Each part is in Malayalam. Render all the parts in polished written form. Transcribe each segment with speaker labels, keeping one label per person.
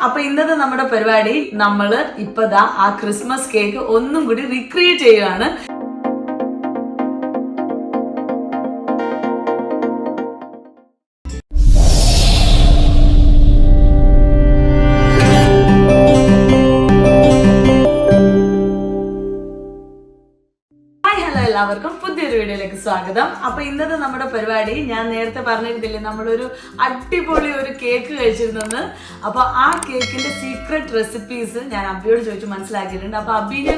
Speaker 1: അപ്പൊ ഇന്നത്തെ നമ്മുടെ പരിപാടി നമ്മള് ഇപ്പതാ ആ ക്രിസ്മസ് കേക്ക് ഒന്നും കൂടി റീക്രിയേറ്റ് ചെയ്യുകയാണ്. എല്ലാവർക്കും പുതിയൊരു വീഡിയോയിലേക്ക് സ്വാഗതം. അപ്പൊ ഇന്നത്തെ നമ്മുടെ പരിപാടി ഞാൻ നേരത്തെ പറഞ്ഞിരുന്നില്ലേ, നമ്മളൊരു അടിപൊളി ഒരു കേക്ക് കഴിച്ചിരുന്നെന്ന്. അപ്പൊ ആ കേക്കിന്റെ സീക്രട്ട് റെസിപ്പീസ് ഞാൻ അബിയോട് ചോദിച്ചു മനസ്സിലാക്കിയിട്ടുണ്ട്. അപ്പൊ അബീനെ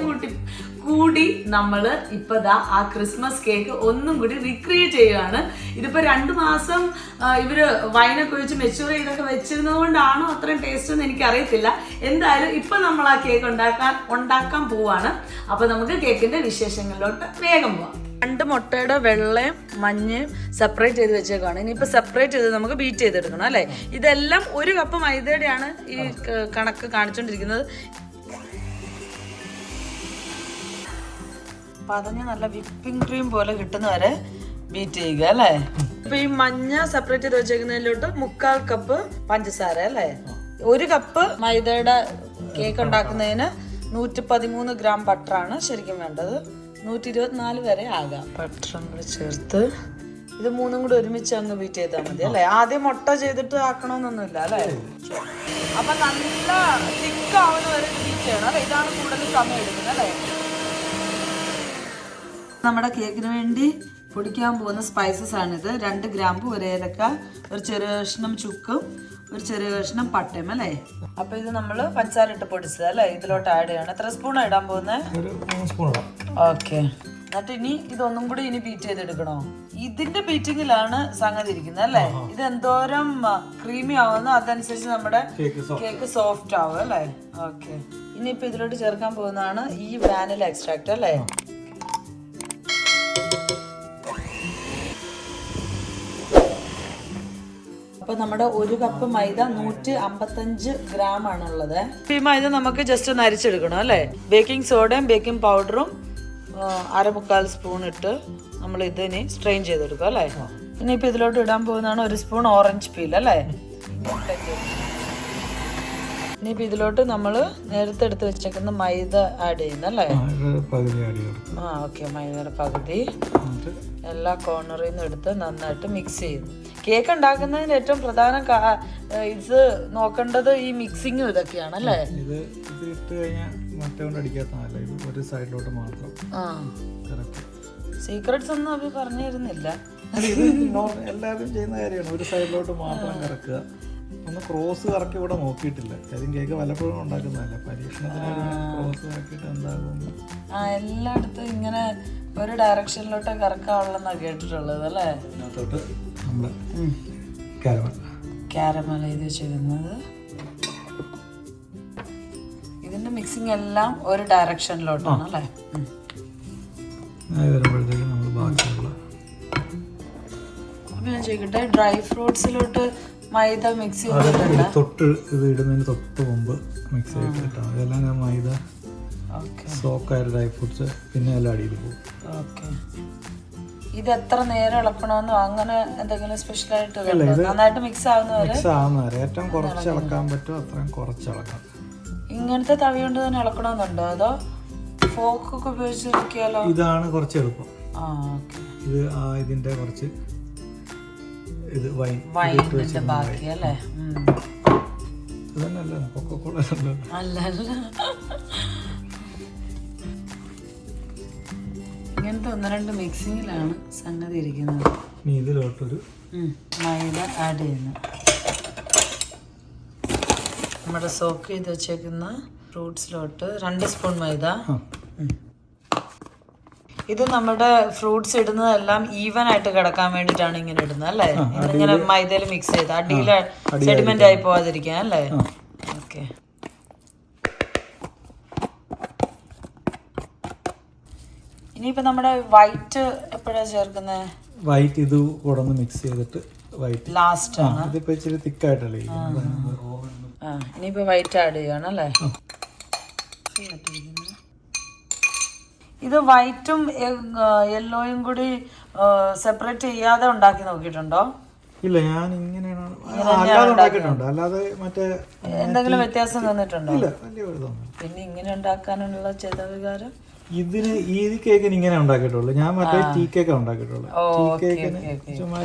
Speaker 1: കൂടി നമ്മള് ഇപ്പതാ ആ ക്രിസ്മസ് കേക്ക് ഒന്നും കൂടി റീക്രിയേറ്റ് ചെയ്യുകയാണ്. ഇതിപ്പോ 2 മാസം ഇവര് വൈനൊക്കെ ഒഴിച്ച് മെച്ചൂർ ചെയ്തൊക്കെ വെച്ചിരുന്നത് കൊണ്ടാണോ അത്രയും ടേസ്റ്റ് എന്ന് എനിക്കറിയത്തില്ല. എന്തായാലും ഇപ്പൊ നമ്മൾ ആ കേക്ക് ഉണ്ടാക്കാൻ പോവാണ്. അപ്പൊ നമുക്ക് കേക്കിന്റെ വിശേഷങ്ങളിലോട്ട് വേഗം പോവാം. 2 മുട്ടയുടെ വെള്ളയും മഞ്ഞയും സെപ്പറേറ്റ് ചെയ്ത് വെച്ചേക്കാണ്. ഇനിയിപ്പോൾ സെപ്പറേറ്റ് ചെയ്ത് നമുക്ക് ബീറ്റ് ചെയ്തെടുക്കണം അല്ലേ. ഇതെല്ലാം 1 കപ്പ് മൈദയുടെയാണ് ഈ കണക്ക് കാണിച്ചുകൊണ്ടിരിക്കുന്നത്. പതഞ്ഞ് നല്ല വിപ്പിംഗ് ക്രീം പോലെ കിട്ടുന്നവരെ ബീറ്റ് ചെയ്യുക അല്ലേ. ഇപ്പൊ ഈ മഞ്ഞ സെപ്പറേറ്റ് ചെയ്ത് വെച്ചേക്കുന്നതിലോട്ട് 1/4 കപ്പ് പഞ്ചസാര അല്ലേ. 1 കപ്പ് മൈദയുടെ കേക്ക് ഉണ്ടാക്കുന്നതിന് 113 ഗ്രാം ബട്ടറാണ് ശരിക്കും വേണ്ടത്. 124 വരെ ആകാം. ബട്ടറും കൂടി ചേർത്ത് ഇത് 3ഉം കൂടി ഒരുമിച്ച് അങ്ങ് ബീറ്റ് ചെയ്താൽ മതി അല്ലേ. ആദ്യം മുട്ട ചെയ്തിട്ട് ആക്കണമെന്നൊന്നുമില്ല അല്ലേ. അപ്പൊ നല്ല തിക്കാവുന്ന വരെ ബീറ്റ് ചെയ്യണം അല്ലെ. ഇതാണ് കൂടുതൽ സമയം എടുക്കുന്നത് അല്ലേ. നമ്മുടെ കേക്കിന് വേണ്ടി പൊടിക്കാൻ പോകുന്ന സ്പൈസസ് ആണിത്. 2 ഗ്രാമ്പു, 1 ഏലക്ക, ഒരു ചെറിയ കഷ്ണം ചുക്കും, ഒരു ചെറിയ കഷ്ണം പട്ടയം അല്ലേ. അപ്പൊ ഇത് നമ്മള് പഞ്ചസാര ഇട്ട് പൊടിച്ചത് അല്ലേ. ഇതിലോട്ട് ആഡ് ചെയ്യണം. എത്ര സ്പൂണാണ് ഇടാൻ പോകുന്നത്? ഓക്കെ. എന്നിട്ട് ഇനി ഇതൊന്നും കൂടി ബീറ്റ് ചെയ്തെടുക്കണോ? ഇതിന്റെ ബീറ്റിങ്ങിലാണ് സംഗതി ഇരിക്കുന്നത് അല്ലേ. ഇത് എന്തോരം ക്രീമി ആവുന്നോ അതനുസരിച്ച് നമ്മുടെ കേക്ക് സോഫ്റ്റ് ആവും അല്ലേ. ഓക്കെ. ഇനിയിപ്പോ ഇതിലോട്ട് ചേർക്കാൻ പോകുന്നതാണ് ഈ വാനില എക്സ്ട്രാക്ട് അല്ലേ. അപ്പൊ നമ്മുടെ 1 കപ്പ് മൈദ 155 ഗ്രാം ആണുള്ളത്. ഈ മൈദ നമുക്ക് ജസ്റ്റ് ഒന്ന് അരിച്ചെടുക്കണം അല്ലേ. ബേക്കിംഗ് സോഡയും ബേക്കിംഗ് പൗഡറും 1/4 സ്പൂൺ ഇട്ട് നമ്മൾ ഇതിന് സ്ട്രെയിൻ ചെയ്തെടുക്കും അല്ലേ. ഇനിയിപ്പോൾ ഇതിലോട്ട് ഇടാൻ പോകുന്നതാണ് 1 സ്പൂൺ ഓറഞ്ച് പീൽ അല്ലേ. ഇനിയിപ്പോൾ ഇതിലോട്ട് നമ്മൾ നേരത്തെ എടുത്ത് വെച്ചേക്കുന്ന മൈദ ആഡ് ചെയ്യുന്നല്ലേ. ഓക്കെ. മൈദയുടെ പകുതി എല്ലാ കോർണറിൽ നിന്ന് എടുത്ത് നന്നായിട്ട് മിക്സ് ചെയ്യുന്നു. കേക്ക് ഉണ്ടാക്കുന്നതിന് ഏറ്റവും പ്രധാന ഇത് നോക്കേണ്ടത് ഈ മിക്സിങ്ങും ഇതൊക്കെയാണ് അല്ലേ. സീക്രട്സ് ഒന്നും അവര് പറഞ്ഞിരുന്നില്ല.
Speaker 2: എല്ലാവരും ചെയ്യുന്ന കാര്യമാണ്. ഒരു സൈഡിലോട്ട് മാത്രം കറക്കുക. ഒന്ന് ക്രോസ് കറക്കി ഇവിടെ നോക്കിയിട്ടില്ല. കാര്യം കേക്ക് പലപ്പോഴും ഉണ്ടാക്കുന്നതല്ല. പരീക്ഷണത്തിന് ക്രോസ് കറക്കിയിട്ട് എന്താകും.
Speaker 1: എല്ലായിടത്തും ഇങ്ങനെ ഒരു ഡയറക്ഷനിലോട്ട് കറക്കാവുള്ളെന്നാണ് കേട്ടിട്ടുള്ളത് അല്ലേ.
Speaker 2: അതിനകത്തോട്ട് നമ്മുടെ
Speaker 1: കാരമൽ ചെയ്ത് വെച്ചിരുന്നത്. ഇതിന്റെ മിക്സിങ് എല്ലാം ഒരു ഡയറക്ഷനിലോട്ടാണ് അല്ലേ.
Speaker 2: വരുമ്പോഴത്തേക്കും നമ്മൾ ബാക്കിയുള്ള
Speaker 1: ഞാൻ ചോദിക്കട്ടെ, ഡ്രൈ ഫ്രൂട്ട്സിലോട്ട് മൈദ മിക്സ് ചെയ്തിട്ടുണ്ട്.
Speaker 2: ഇത് ഇടുന്നതിന് തൊട്ട് മുമ്പ് മിക്സ് ചെയ്തിട്ടാണ്. ഇതെല്ലാം ഞാൻ മൈദ സോക്കായ ഡ്രൈ ഫ്രൂട്ട്സ് പിന്നെ എല്ലാം അടിയിൽ പോകും.
Speaker 1: ഓക്കെ. ഇത് എത്ര നേരം ഇളക്കണമെന്നോ അങ്ങനെ എന്തെങ്കിലും സ്പെഷ്യൽ ആയിട്ട് നന്നായിട്ട് മിക്സ് ആവുന്നവരെ
Speaker 2: ഏറ്റവും കുറച്ച് ഇളക്കാൻ പറ്റുമോ അത്രയും കുറച്ച് ഇളക്കാം.
Speaker 1: ഇങ്ങനത്തെ തവി കൊണ്ട് തന്നെ ഇളക്കണമെന്നുണ്ടോ അതോ ഫോക്കൊക്കെ ഉപയോഗിച്ച് ഇളക്കിയാലോ?
Speaker 2: ഇതാണ് കുറച്ച് എളുപ്പം. ഇത് ഇതിന്റെ കുറച്ച് ഇത്
Speaker 1: വൈനിന്റെ ബാക്കി അല്ലേ. അല്ല ഇങ്ങനത്തെ 1-2 മിക്സിങ്ങിലാണ് സംഗതി ഇരിക്കുന്നത്.
Speaker 2: ഇതിലോട്ടൊരു
Speaker 1: മൈദ ആഡ് ചെയ്യുന്നു. നമ്മുടെ സോക്ക് ചെയ്ത് വെച്ചേക്കുന്ന ഫ്രൂട്ട്സിലോട്ട് 2 സ്പൂൺ മൈദ. ഇത് നമ്മുടെ ഫ്രൂട്ട്സ് ഇടുന്നതെല്ലാം ഈവൻ ആയിട്ട് കിടക്കാൻ വേണ്ടിയിട്ടാണ് ഇങ്ങനെ ഇടുന്നത് അല്ലേ. ഇങ്ങനെ മൈദയിൽ മിക്സ് ചെയ്ത് അടിയിൽ സെഡിമെന്റ് ആയി പോവാതിരിക്കാൻ അല്ലേ. ഓക്കെ. ഇനിയിപ്പോ നമ്മുടെ വൈറ്റ് എപ്പോഴാണ് ചേർക്കുന്നത്?
Speaker 2: വൈറ്റ് ഇത് കൂടെ ഒന്ന് മിക്സ് ചെയ്തിട്ട് വൈറ്റ്
Speaker 1: ലാസ്റ്റ് ആണ്.
Speaker 2: ഇതിപ്പോ ഇച്ചിരി തിക്കായിട്ടല്ലേ.
Speaker 1: ഇനിയിപ്പോ വൈറ്റ് ആഡ് ചെയ്യണം അല്ലേ. ഇത് വൈറ്റും യെല്ലോയും കൂടി സെപ്പറേറ്റ് ചെയ്യാതെ ഉണ്ടാക്കി നോക്കിയിട്ടുണ്ടോ?
Speaker 2: ഇല്ല, ഞാൻ ഇങ്ങനെയാണ് അല്ലാതെ ഉണ്ടാക്കിയിട്ടുണ്ട്. അല്ലാതെ മറ്റേ
Speaker 1: എന്തെങ്കിലും വ്യത്യാസം തോന്നിട്ടുണ്ടോ?
Speaker 2: ഇല്ല, വലിയ ഒരു തോന്നുന്നു.
Speaker 1: പിന്നെ ഇങ്ങനെ ഉണ്ടാക്കാനുള്ള ചേതവികാരം
Speaker 2: ഇതിന് ഈ കേക്കിന് ഇങ്ങനെ ഉണ്ടാക്കിയിട്ടുള്ളൂ. ഞാൻ മറ്റേ ടീ കേക്ക് ഉണ്ടാക്കിയിട്ടുള്ളൂ. ചുമ്മാ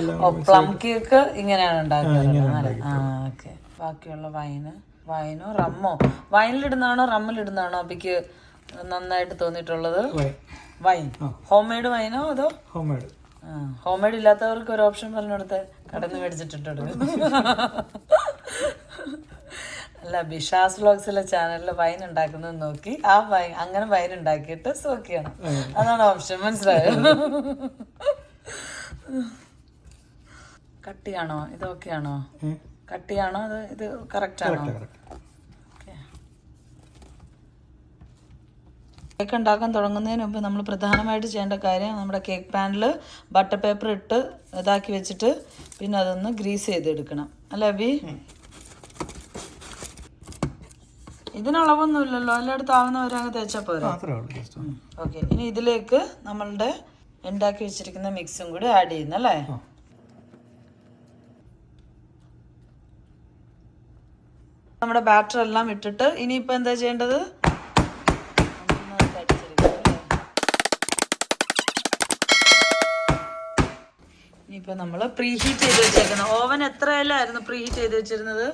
Speaker 1: പ്ലം കേക്ക് ഇങ്ങനെയാണ് ഉണ്ടാക്കുന്നത്. ബാക്കിയുള്ള വൈനോ റമ്മോ, വൈനിലിടുന്നാണോ റമ്മിലിടുന്നാണോ അപ്പിക്ക് നന്നായിട്ട് തോന്നിയിട്ടുള്ളത്? വൈൻ. ഹോം മെയ്ഡ് വൈനോ അതോ
Speaker 2: ഹോം മെയ്ഡ്?
Speaker 1: ഹോം മെയ്ഡ് ഇല്ലാത്തവർക്ക് ഒരു ഓപ്ഷൻ പറഞ്ഞു കൊടുത്ത് കടന്ന് മേടിച്ചിട്ടുണ്ട്. അല്ല, ബിഷാസ് വ്ലോഗ്സിലെ ചാനലിൽ വൈൻ ഉണ്ടാക്കുന്നത് നോക്കി ആ വൈൻ അങ്ങനെ വൈൻ ഉണ്ടാക്കിയിട്ട് സോക്ക് ചെയ്യണം. അതാണ് ഓപ്ഷൻ. മനസ്സിലായോ? കട്ടിയാണോ ഇതൊക്കെയാണോ? കട്ടിയാണോ അത് ഇത് കറക്റ്റ് ആണോ? കേക്ക് ഉണ്ടാക്കാൻ തുടങ്ങുന്നതിന് മുമ്പ് നമ്മൾ പ്രധാനമായിട്ട് ചെയ്യേണ്ട കാര്യം നമ്മുടെ കേക്ക് പാനിൽ ബട്ടർ പേപ്പർ ഇട്ട് ഇതാക്കി വെച്ചിട്ട് പിന്നെ അതൊന്ന് ഗ്രീസ് ചെയ്തെടുക്കണം. അല്ലേ അബി? ഇതിനളവൊന്നും ഇല്ലല്ലോ, എല്ലായിടത്തും ആവുന്നവരങ്ങ് തേച്ചാൽ പോരാ. ഓക്കെ, ഇനി ഇതിലേക്ക് നമ്മളുടെ ഉണ്ടാക്കി വെച്ചിരിക്കുന്ന മിക്സും കൂടി ആഡ് ചെയ്യുന്നല്ലേ? നമ്മുടെ ബാറ്റർ എല്ലാം ഇട്ടിട്ട് ഇനിയിപ്പോൾ എന്താ ചെയ്യേണ്ടത്? ഇനിയിപ്പോൾ നമ്മൾ പ്രീ ഹീറ്റ് ചെയ്ത് വെച്ചേക്കണം. ഓവൻ എത്രയിലായിരുന്നു പ്രീ ഹീറ്റ് ചെയ്ത് വെച്ചിരുന്നത്?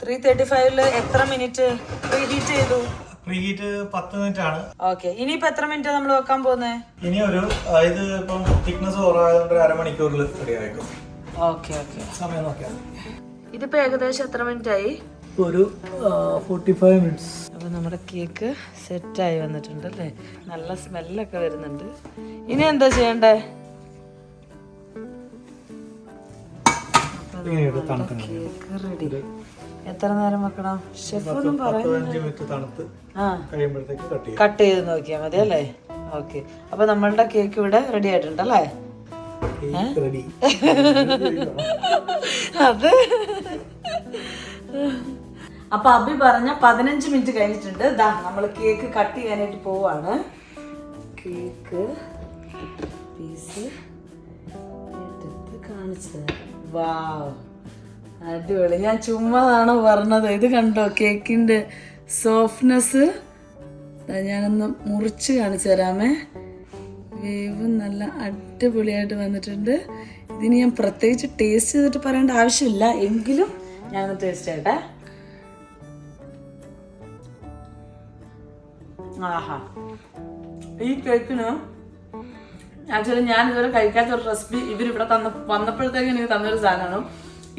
Speaker 1: 335 എത്ര മിനിറ്റ് പ്രീ ഹീറ്റ് ചെയ്തു?
Speaker 2: പ്രീ ഹീറ്റ് 10 മിനിറ്റ് ആണ്.
Speaker 1: ഓക്കെ, ഇനിയിപ്പോ എത്ര മിനിറ്റ് നമ്മൾ വെക്കാൻ പോകുന്നത്?
Speaker 2: ഇനി ഒരു ഇത് ഇപ്പം തിക്നെസ് കുറവായതുകൊണ്ട് അരമണിക്കൂറിൽ റെഡി ആയിരിക്കും.
Speaker 1: ഓക്കെ ഓക്കെ,
Speaker 2: സമയം നോക്കിയാൽ
Speaker 1: ഇതിപ്പോ ഏകദേശം എത്ര മിനിറ്റ് ആയി?
Speaker 2: ഒരു 45 മിനിറ്റ്സ്.
Speaker 1: അപ്പൊ നമ്മുടെ കേക്ക് സെറ്റായി വന്നിട്ടുണ്ട് അല്ലേ? നല്ല സ്മെല്ലൊക്കെ വരുന്നുണ്ട്. ഇനി എന്താ ചെയ്യണ്ടേ? Cake ready. എത്ര നേരം വെക്കണം ഷെഫ് ഒന്നും പറയുന്നത്? കട്ട് ചെയ്ത് നോക്കിയാൽ മതി അല്ലേ? ഓക്കെ, അപ്പൊ നമ്മളുടെ കേക്ക് ഇവിടെ റെഡി ആയിട്ടുണ്ടല്ലേ? അത് അപ്പൊ അബി പറഞ്ഞ 15 മിനിറ്റ് കഴിഞ്ഞിട്ടുണ്ട്. ദാ നമ്മൾ കേക്ക് കട്ട് ചെയ്യാനായിട്ട് പോവാണ്. കേക്ക് പീസ് എടുത്ത് കാണിച്ചത്. വാവ്, അടിപൊളി. ഞാൻ ചുമ്മാതാണോ പറഞ്ഞത്? ഇത് കണ്ടോ കേക്കിന്റെ സോഫ്റ്റ്നെസ്? ഞാനൊന്ന് മുറിച്ച് കാണിച്ചു തരാമേ. വേവ് നല്ല അടിപൊളിയായിട്ട് വന്നിട്ടുണ്ട്. ഇതിന് ഞാൻ പ്രത്യേകിച്ച് ടേസ്റ്റ് ചെയ്തിട്ട് പറയേണ്ട ആവശ്യമില്ല, എങ്കിലും ഞാനൊന്ന് ടേസ്റ്റ് ചെയ്യട്ടെ. ആഹാ, ഈ കേക്കിന് ആക്ച്വലി ഞാൻ ഇതുവരെ കഴിക്കാത്ത ഒരു റെസിപ്പി ഇവരിവിടെ വന്നപ്പോഴത്തേക്ക് എനിക്ക് തന്നൊരു സാധനമാണ്.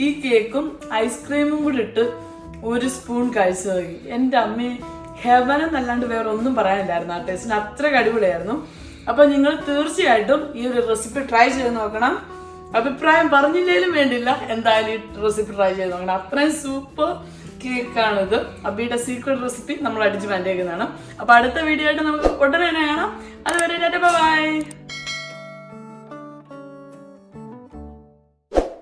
Speaker 1: ഈ കേക്കും ഐസ്ക്രീമും കൂടി ഇട്ട് ഒരു സ്പൂൺ കഴിച്ചു നോക്കി. എൻ്റെ അമ്മ ഹെവൻ എന്നല്ലാണ്ട് വേറെ ഒന്നും പറയാനില്ലായിരുന്നു. ആ ടേസ്റ്റിന് അത്രയ്ക്ക് അടിപൊളിയായിരുന്നു. അപ്പോൾ നിങ്ങൾ തീർച്ചയായിട്ടും ഈ ഒരു റെസിപ്പി ട്രൈ ചെയ്ത് നോക്കണം. അഭിപ്രായം പറഞ്ഞില്ലേലും വേണ്ടില്ല, എന്തായാലും ഈ റെസിപ്പി ട്രൈ ചെയ്ത് നോക്കണം. അത്രയും സൂപ്പർ കേക്കാണിത്. അബിയുടെ സീക്രട്ട് റെസിപ്പി നമ്മൾ അടിച്ച് മാറ്റിയേക്കുന്നതാണ്. അപ്പോൾ അടുത്ത വീഡിയോ ആയിട്ട് നമുക്ക് ഉടനെ തന്നെ കാണാം. അതുവരെ ബൈ.